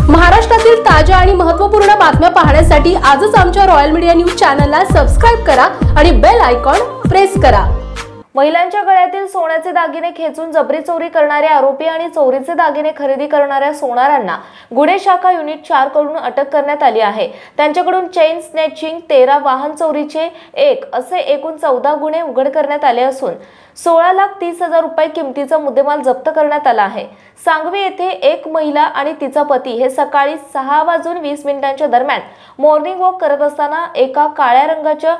महाराष्ट्रातील ताज्या आणि महत्त्वपूर्ण बातम्या पाहण्यासाठी आजच आमच्या रॉयल मीडिया न्यूज चॅनलला सबस्क्राइब करा आणि बेल आयकॉन प्रेस करा। महिलांच्या गळ्यातील सोन्याचे दागिने खेचून जबरी चोरी करणारे आरोपी आणि चोरीचे दागिने खरेदी करणाऱ्या सोनारांना गुन्हे शाखा युनिट 4 कडून अटक करण्यात आली आहे। त्यांच्याकडून चेन स्नॅचिंग, 13 वाहन चोरीचे 1 असे एकूण 14 गुन्हे उघड करण्यात आले असून 16,30,000 रुपये किमतीचा मुद्देमाल जप्त करण्यात आला आहे। सांगवी येथे एक महिला आणि तिचा पती हे सकाळी 6:20 दरम्यान मॉर्निंग वॉक करत असताना एका काळ्या रंगाच्या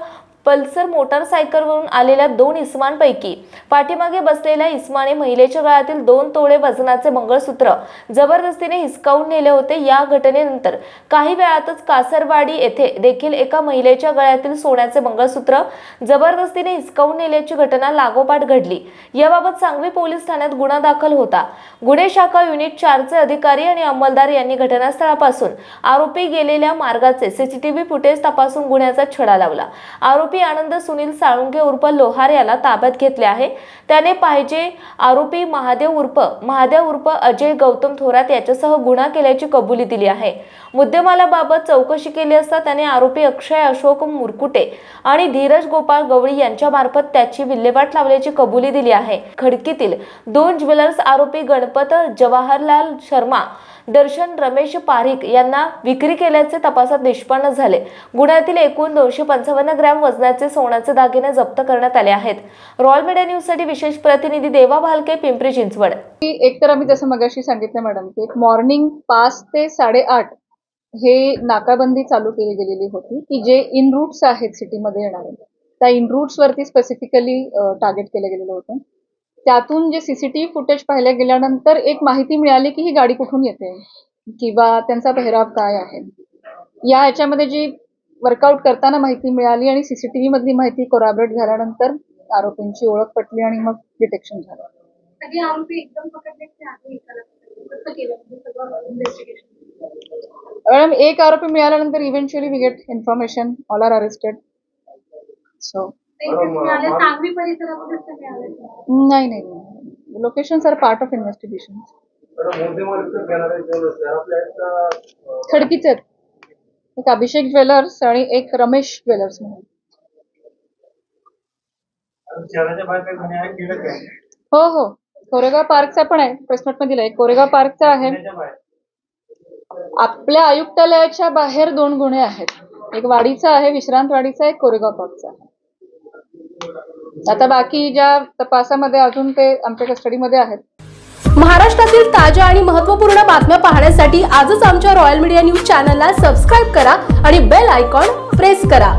पल्सर मोटारसायकलवरून आलेल्या 2 इसमांपैकी पाठीमागे बसलेल्या इसमाने महिलेच्या गळ्यातील 2 तोळे वजनाचे मंगळसूत्र जबरदस्तीने हिसकावून नेले होते। या घटनेनंतर काही वेळातच कासरवाडी येथे देखील एका महिलेच्या गळ्यातील सोन्याचे मंगळसूत्र जबरदस्तीने हिसकावून नेल्याची घटना लागोपाठ घडली। याबाबत सांगवी पोलीस ठाण्यात गुन्हा दाखल होता। गुन्हे शाखा युनिट 4 चे अधिकारी आणि अंमलदार यांनी घटनास्थळापासून आरोपी गेलेल्या मार्गाचे सीसीटीव्ही फुटेज तपासून गुन्ह्याचा छडा लावला। आरोपी आनंद सुनील साळुंखे उर्फ लोहार याला ताब्यात घेतले आहे। त्याने पाहिजे आरोपी महादेव उर्फ अजय गौतम थोरात याच्यासह गुन्हा केल्याची कबुली दिली आहे। मुद्देमालाबाबत चौकशी केली असता त्याने आरोपी अक्षय अशोक मुरकुटे आणि धीरज गोपाळ गवळी यांच्या मार्फत त्याची विल्हेवाट लावल्याची कबुली दिली आहे। खडकीतील 2 ज्वेलर्स आरोपी गणपत जवाहरलाल शर्मा, दर्शन रमेश पारिक यांना विक्री केल्याचे तपासात निष्पन्न झाले। गुन्ह्यातील एकूण 255 ग्रॅम वजनाचे सोन्याचे दागिने जप्त करण्यात आले आहेत। रॉयल मीडिया न्यूज साठी विशेष प्रतिनिधी देवा भालके, पिंपरी चिंचवड। एक तर आम्ही जसं मगाशी सांगितलं मॅडम की मॉर्निंग 5 ते 8:30 हे नाकाबंदी चालू केली गेलेली होती की जे इन रूट्स आहेत सिटीमध्ये येणारे त्या इन रूट्स वरती स्पेसिफिकली टार्गेट केलं गेलेलं होतं। त्यातून जे सीसीटीव्ही फुटेज पाहिल्या गेल्यानंतर एक माहिती मिळाली की ही गाडी कुठून येते किंवा त्यांचा पेहराव काय आहे। याच्यामध्ये जी वर्कआउट करताना माहिती मिळाली आणि सीसीटीव्ही मधली माहिती कोरॅबोरेट झाल्यानंतर आरोपींची ओळख पटली आणि मग डिटेक्शन झालं। मॅडम एक आरोपी मिळाल्यानंतर eventually we get information, all are arrested. So नाही, locations are part of investigation. खडकीचे एक अभिषेक ज्वेलर्स आणि एक रमेश ज्वेलर्स म्हणून। हो, कोरेगाव पार्कचा पण आहे, प्रेसनोट मध्ये दिलाय। कोरेगाव पार्कचा आहे। आपल्या आयुक्तालयाच्या बाहेर 2 गुन्हे आहेत, एक वाडीचा आहे, विश्रांतवाडीचा, एक कोरेगाव पार्कचा आहे। आता बाकी ज्या तपासामध्ये अजून ते आमच्या कस्टडीमध्ये आहेत। महाराष्ट्रातील ताज्या आणि महत्त्वपूर्ण बातम्या पाहण्यासाठी आजच आमच्या रॉयल मीडिया न्यूज चॅनलला सबस्क्राइब करा आणि बेल आयकॉन प्रेस करा।